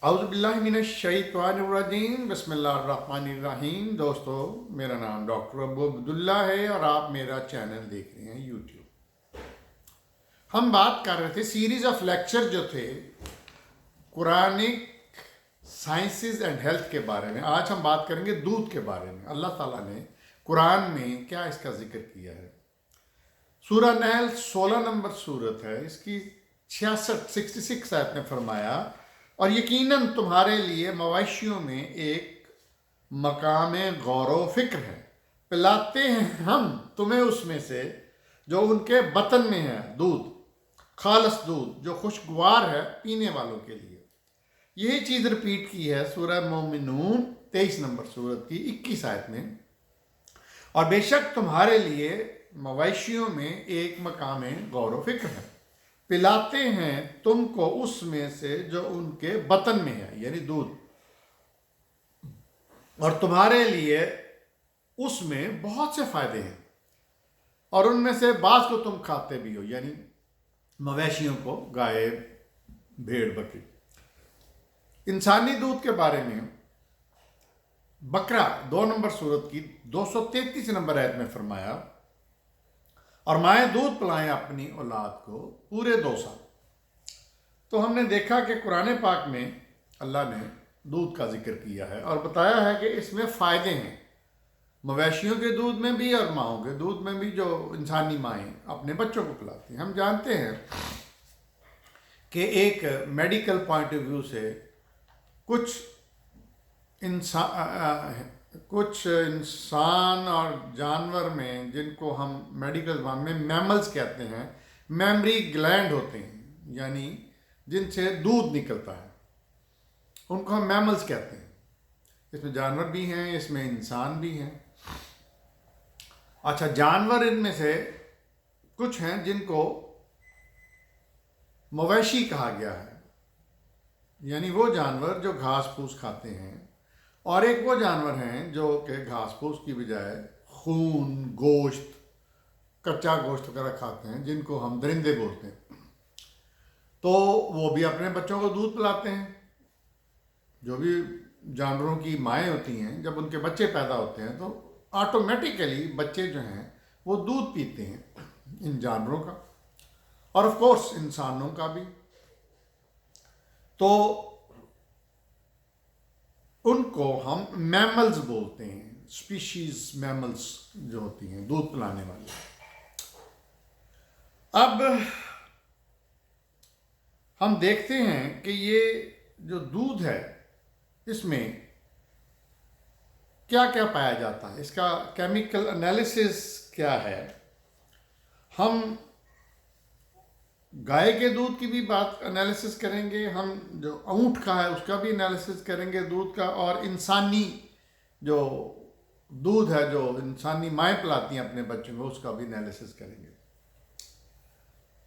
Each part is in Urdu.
اعوذ باللہ من الشیطان الرجیم بسم اللہ الرحمن الرحیم۔ دوستو، میرا نام ڈاکٹر ابو عبداللہ ہے اور آپ میرا چینل دیکھ رہے ہیں یوٹیوب۔ ہم بات کر رہے تھے سیریز آف لیکچر جو تھے قرآنک سائنسز اینڈ ہیلتھ کے بارے میں۔ آج ہم بات کریں گے دودھ کے بارے میں۔ اللہ تعالیٰ نے قرآن میں کیا اس کا ذکر کیا ہے۔ سورہ نحل 16 نمبر سورت ہے، اس کی 66 آیت میں فرمایا، اور یقیناً تمہارے لیے مویشیوں میں ایک مقام غور و فکر ہے، پلاتے ہیں ہم تمہیں اس میں سے جو ان کے بطن میں ہے، دودھ، خالص دودھ جو خوشگوار ہے پینے والوں کے لیے۔ یہی چیز رپیٹ کی ہے سورہ مومنون 23 نمبر سورت کی 21 آیت میں، اور بے شک تمہارے لیے مویشیوں میں ایک مقام غور و فکر ہے، پلاتے ہیں تم کو اس میں سے جو ان کے بطن میں ہے، یعنی دودھ، اور تمہارے لیے اس میں بہت سے فائدے ہیں، اور ان میں سے بعض کو تم کھاتے بھی ہو، یعنی مویشیوں کو، گائے، بھیڑ، بکری۔ انسانی دودھ کے بارے میں بقرہ 2 نمبر سورت کی 233 نمبر آیت میں فرمایا، اور مائیں دودھ پلائیں اپنی اولاد کو پورے 2 سال۔ تو ہم نے دیکھا کہ قرآن پاک میں اللہ نے دودھ کا ذکر کیا ہے اور بتایا ہے کہ اس میں فائدے ہیں، مویشیوں کے دودھ میں بھی اور ماؤں کے دودھ میں بھی، جو انسانی مائیں اپنے بچوں کو پلاتی ہیں۔ ہم جانتے ہیں کہ ایک میڈیکل پوائنٹ آف ویو سے کچھ انسان اور جانور میں، جن کو ہم میڈیکل زبان میں میملز کہتے ہیں، میمری گلینڈ ہوتے ہیں، یعنی جن سے دودھ نکلتا ہے، ان کو ہم میملز کہتے ہیں۔ اس میں جانور بھی ہیں، اس میں انسان بھی ہیں۔ اچھا، جانور ان میں سے کچھ ہیں جن کو مویشی کہا گیا ہے، یعنی وہ جانور جو گھاس پھوس کھاتے ہیں، اور ایک وہ جانور ہیں جو کہ گھاس پھوس کی بجائے خون، گوشت، کچا گوشت وغیرہ کھاتے ہیں، جن کو ہم درندے بولتے ہیں۔ تو وہ بھی اپنے بچوں کو دودھ پلاتے ہیں۔ جو بھی جانوروں کی مائیں ہوتی ہیں، جب ان کے بچے پیدا ہوتے ہیں تو آٹومیٹیکلی بچے جو ہیں وہ دودھ پیتے ہیں ان جانوروں کا، اور آف کورس انسانوں کا بھی۔ تو ان کو ہم میملز بولتے ہیں، اسپیشیز میملز جو ہوتی ہیں دودھ پلانے والی۔ اب ہم دیکھتے ہیں کہ یہ جو دودھ ہے، اس میں کیا کیا پایا جاتا ہے، اس کا کیمیکل انالیسس کیا ہے۔ ہم گائے کے دودھ کی بھی بات انالیسس کریں گے، ہم جو اونٹ کا ہے اس کا بھی انالیسس کریں گے دودھ کا، اور انسانی جو دودھ ہے جو انسانی مائیں پلاتی ہیں اپنے بچوں کو، اس کا بھی انالیسس کریں گے۔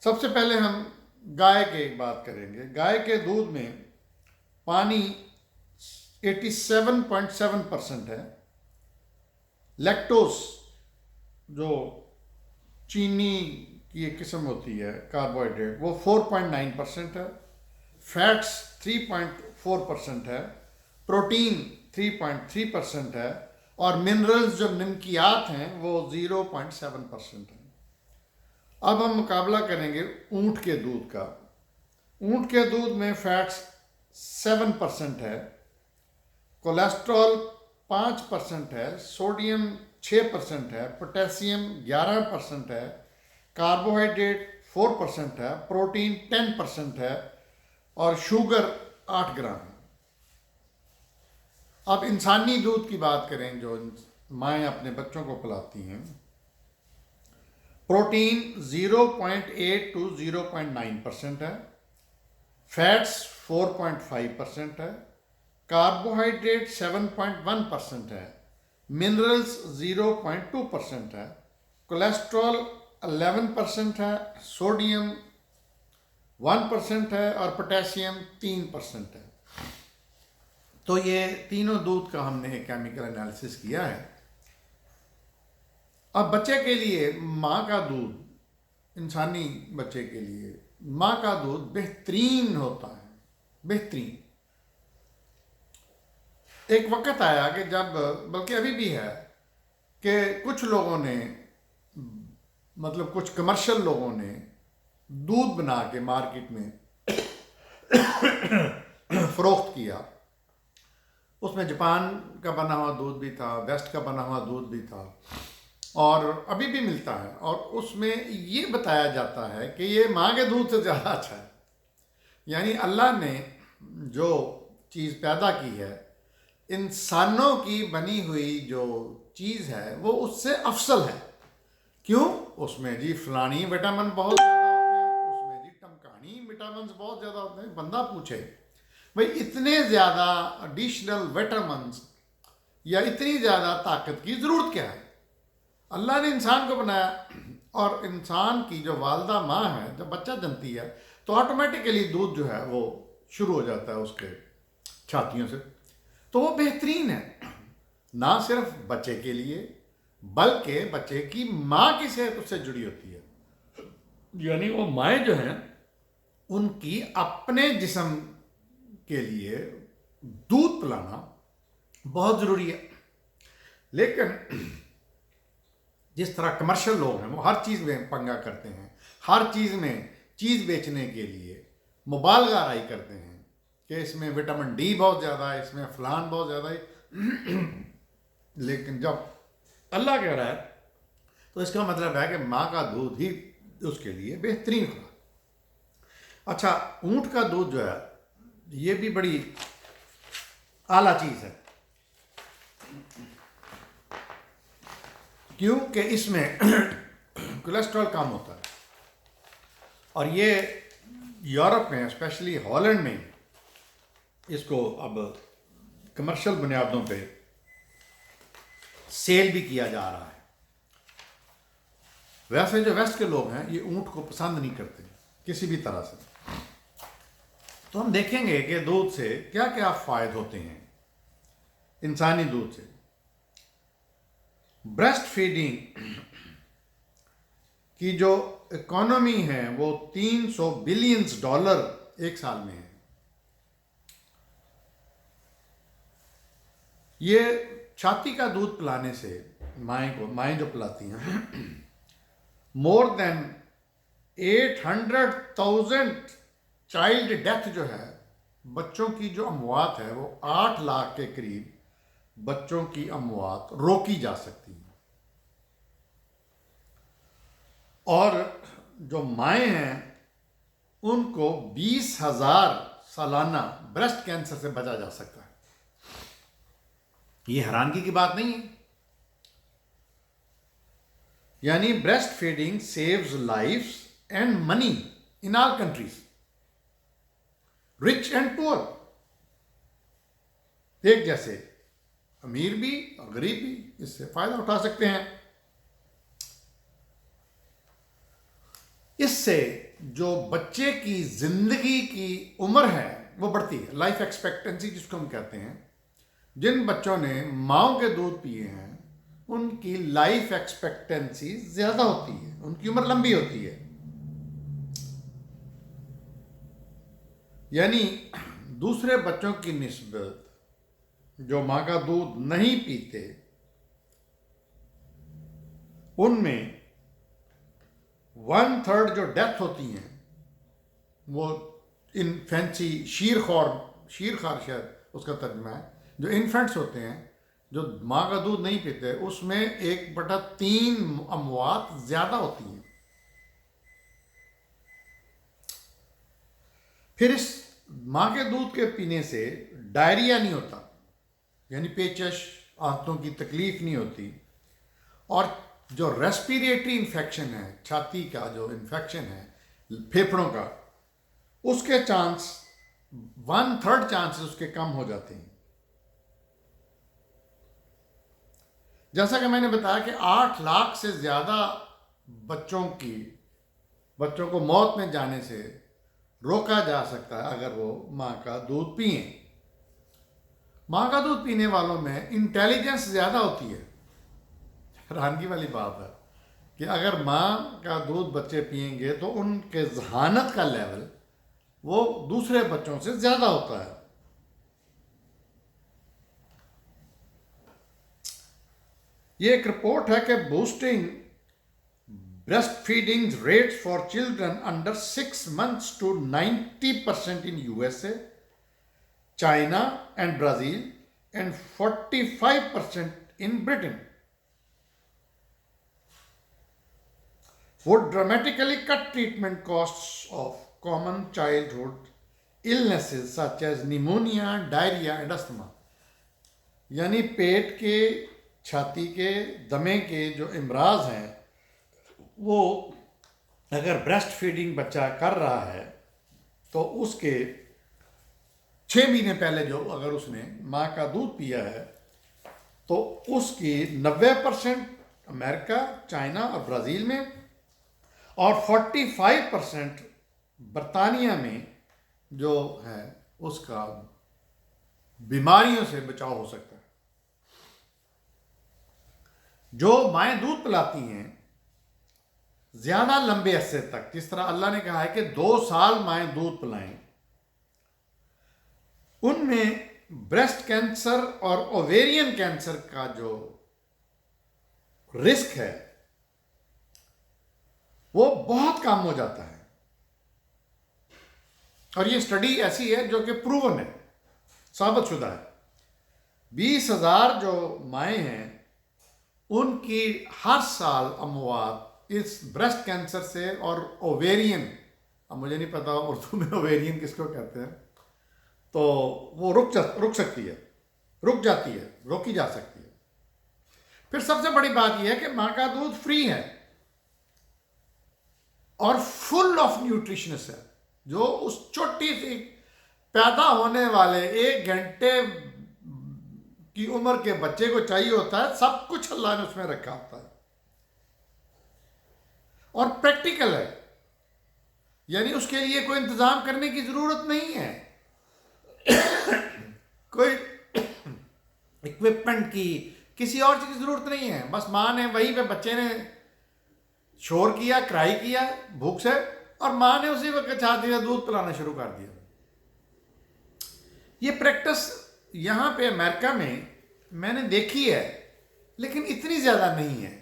سب سے پہلے ہم گائے کے ایک بات کریں گے۔ گائے کے دودھ میں پانی 87.7% ہے، لیکٹوز جو چینی کی ایک قسم ہوتی ہے، کاربوہائیڈریٹ، وہ 4.9% ہے، فیٹس 3.4% ہے، پروٹین 3.3% ہے، اور منرلز جو نمکیات ہیں وہ 0.7% ہیں۔ اب ہم مقابلہ کریں گے اونٹ کے دودھ کا۔ اونٹ کے دودھ میں فیٹس 7% ہے، کولیسٹرول 5% ہے، سوڈیم 6% ہے، پوٹیسیم 11% ہے، کاربوہائیڈریٹ 4% ہے، پروٹین 10% ہے، اور شوگر 8 گرام ہے۔ اب انسانی دودھ کی بات کریں جو مائیں اپنے بچوں کو پلاتی ہیں، پروٹین 0.8 to 0.9% ہے، فیٹس 4.5% ہے، کاربوہائیڈریٹ 7.1% ہے، منرلز 0.2% ہے، کولیسٹرول 11% ہے، سوڈیم 1% ہے، اور پوٹیشیم 3% ہے۔ تو یہ تینوں دودھ کا ہم نے کیمیکل انالیسس کیا ہے۔ اب بچے کے لیے ماں کا دودھ، انسانی بچے کے لیے ماں کا دودھ بہترین ہوتا ہے، بہترین۔ ایک وقت آیا کہ جب، بلکہ ابھی بھی ہے، کہ کچھ لوگوں نے، مطلب کچھ کمرشل لوگوں نے دودھ بنا کے مارکیٹ میں فروخت کیا. اس میں جاپان کا بنا ہوا دودھ بھی تھا، ویسٹ کا بنا ہوا دودھ بھی تھا، اور ابھی بھی ملتا ہے. اور اس میں یہ بتایا جاتا ہے کہ یہ ماں کے دودھ سے زیادہ اچھا ہے. یعنی اللہ نے جو چیز پیدا کی ہے، انسانوں کی بنی ہوئی جو چیز ہے، وہ اس سے افضل ہے. کیوں؟ اس میں جی فلانی وٹامن بہت زیادہ ہوتے ہیں، اس میں جی ٹمکانی وٹامنز بہت زیادہ ہوتے ہیں. بندہ پوچھے بھئی اتنے زیادہ ایڈیشنل وٹامنز یا اتنی زیادہ طاقت کی ضرورت کیا ہے؟ اللہ نے انسان کو بنایا، اور انسان کی جو والدہ ماں ہے جب بچہ جنتی ہے تو آٹومیٹیکلی دودھ جو ہے وہ شروع ہو جاتا ہے اس کے چھاتیوں سے. تو وہ بہترین ہے، نہ صرف بچے کے لیے بلکہ بچے کی ماں کی صحت اس سے جڑی ہوتی ہے. یعنی وہ مائیں جو ہیں ان کی اپنے جسم کے لیے دودھ پلانا بہت ضروری ہے. لیکن جس طرح کمرشل لوگ ہیں وہ ہر چیز میں پنگا کرتے ہیں، ہر چیز میں چیز بیچنے کے لیے مبالغہ آرائی کرتے ہیں کہ اس میں وٹامن ڈی بہت زیادہ ہے، اس میں فلان بہت زیادہ ہے. لیکن جب اللہ کہہ رہا ہے تو اس کا مطلب ہے کہ ماں کا دودھ ہی اس کے لیے بہترین خوراک. اچھا، اونٹ کا دودھ جو ہے یہ بھی بڑی اعلیٰ چیز ہے. کیونکہ اس میں کولیسٹرول کم ہوتا ہے، اور یہ یورپ میں اسپیشلی ہالینڈ میں اس کو اب کمرشل بنیادوں پہ سیل بھی کیا جا رہا ہے. ویسے جو ویسٹ کے لوگ ہیں یہ اونٹ کو پسند نہیں کرتے کسی بھی طرح سے. تو ہم دیکھیں گے کہ دودھ سے کیا کیا فائد ہوتے ہیں انسانی دودھ سے. بریسٹ فیڈنگ کی جو اکانومی ہے وہ $300 بلین ایک سال میں ہے. یہ چھاتی کا دودھ پلانے سے مائیں جو پلاتی ہیں مور دین 800,000 چائلڈ ڈیتھ جو ہے، بچوں کی جو اموات ہے وہ 8 لاکھ کے قریب بچوں کی اموات روکی جا سکتی ہیں. اور جو مائیں ہیں ان کو 20,000 سالانہ بریسٹ کینسر سے بچا جا سکتا ہے. یہ حیرانگی کی بات نہیں ہے. یعنی breast feeding saves lives and money in all countries, rich and پور، ایک جیسے امیر بھی اور غریب بھی اس سے فائدہ اٹھا سکتے ہیں. اس سے جو بچے کی زندگی کی عمر ہے وہ بڑھتی ہے، لائف ایکسپیکٹنسی جس کو ہم کہتے ہیں. جن بچوں نے ماؤں کے دودھ پیے ہیں ان کی لائف ایکسپیکٹنسی زیادہ ہوتی ہے، ان کی عمر لمبی ہوتی ہے. یعنی دوسرے بچوں کی نسبت جو ماں کا دودھ نہیں پیتے ان میں 1/3 جو ڈیتھ ہوتی ہیں وہ انفینسی شیرخوار شاید اس کا ترجمہ ہے، جو انفینٹس ہوتے ہیں جو ماں کا دودھ نہیں پیتے اس میں 1/3 اموات زیادہ ہوتی ہیں. پھر اس ماں کے دودھ کے پینے سے ڈائریا نہیں ہوتا، یعنی پیچش آنتوں کی تکلیف نہیں ہوتی. اور جو ریسپیریٹری انفیکشن ہے، چھاتی کا جو انفیکشن ہے پھیپھڑوں کا، اس کے چانس 1/3 چانسز اس کے کم ہو جاتے ہیں. جیسا کہ میں نے بتایا کہ 8 لاکھ سے زیادہ بچوں کو موت میں جانے سے روکا جا سکتا ہے اگر وہ ماں کا دودھ پئیں. ماں کا دودھ پینے والوں میں انٹیلیجنس زیادہ ہوتی ہے. حیرانگی والی بات ہے کہ اگر ماں کا دودھ بچے پئیں گے تو ان کے ذہانت کا لیول وہ دوسرے بچوں سے زیادہ ہوتا ہے. یہ ایک رپورٹ ہے کہ boosting breast feeding rates for children under 6 months to 90% in USA, China and Brazil, and 45% in Britain would dramatically cut treatment costs of common childhood illnesses such as pneumonia, diarrhea and asthma. یعنی پیٹ کے، چھاتی کے، دمے کے جو امراض ہیں وہ اگر بریسٹ فیڈنگ بچہ کر رہا ہے تو اس کے 6 مہینے پہلے جو اگر اس نے ماں کا دودھ پیا ہے تو اس کی 90% امریکہ، چائنا اور برازیل میں اور 45% برطانیہ میں جو ہے اس کا بیماریوں سے بچاؤ ہو سکتا ہے. جو مائیں دودھ پلاتی ہیں زیادہ لمبے عرصے تک، جس طرح اللہ نے کہا ہے کہ 2 سال مائیں دودھ پلائیں، ان میں بریسٹ کینسر اور اوویرین کینسر کا جو رسک ہے وہ بہت کم ہو جاتا ہے. اور یہ سٹڈی ایسی ہے جو کہ پروون ہے، ثابت شدہ ہے. 20,000 جو مائیں ہیں ان کی ہر سال اموات اس بریسٹ کینسر سے اور اوویرین، اب مجھے نہیں پتا اردو میں اوویرین کس کو کہتے ہیں، تو وہ رک سکتی ہے، رک جاتی ہے، روکی جا سکتی ہے. پھر سب سے بڑی بات یہ ہے کہ ماں کا دودھ فری ہے اور فل آف نیوٹریشنس ہے. جو اس چھوٹی سی پیدا ہونے والے 1 گھنٹے کی عمر کے بچے کو چاہیے ہوتا ہے، سب کچھ اللہ نے اس میں رکھا ہوتا ہے اور پریکٹیکل ہے. یعنی اس کے لیے کوئی انتظام کرنے کی ضرورت نہیں ہے، کوئی اکوپمنٹ کی، کسی اور چیز کی ضرورت نہیں ہے. بس ماں نے وہیں پہ بچے نے شور کیا، کرائی کیا بھوک سے، اور ماں نے اسی وقت چھاتی سے دودھ پلانا شروع کر دیا. یہ پریکٹس یہاں پہ امریکہ میں نے دیکھی ہے، لیکن اتنی زیادہ نہیں ہے،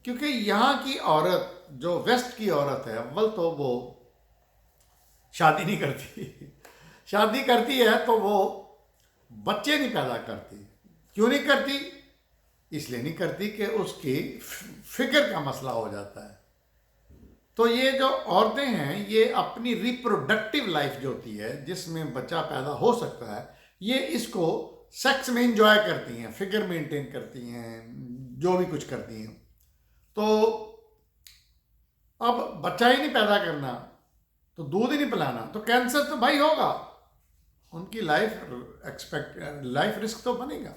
کیونکہ یہاں کی عورت جو ویسٹ کی عورت ہے، اول تو وہ شادی نہیں کرتی، شادی کرتی ہے تو وہ بچے نہیں پیدا کرتی. کیوں نہیں کرتی؟ اس لیے نہیں کرتی کہ اس کی فکر کا مسئلہ ہو جاتا ہے. تو یہ جو عورتیں ہیں یہ اپنی ریپروڈکٹیو لائف جو ہوتی ہے جس میں بچہ پیدا ہو سکتا ہے، یہ اس کو سیکس میں انجوائے کرتی ہیں، فگر مینٹین کرتی ہیں، جو بھی کچھ کرتی ہیں. تو اب بچہ ہی نہیں پیدا کرنا تو دودھ ہی نہیں پلانا تو کینسر تو بھائی ہوگا، ان کی لائف رسک تو بنے گا.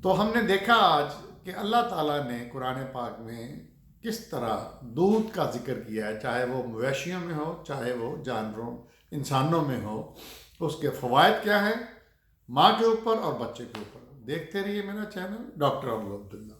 تو ہم نے دیکھا آج کہ اللہ تعالیٰ نے قرآن پاک میں کس طرح دودھ کا ذکر کیا ہے، چاہے وہ مویشیوں میں ہو، چاہے وہ جانوروں انسانوں میں ہو. اس کے فوائد کیا ہیں ماں کے اوپر اور بچے کے اوپر. دیکھتے رہیے میرا چینل ڈاکٹر ابو عبداللہ.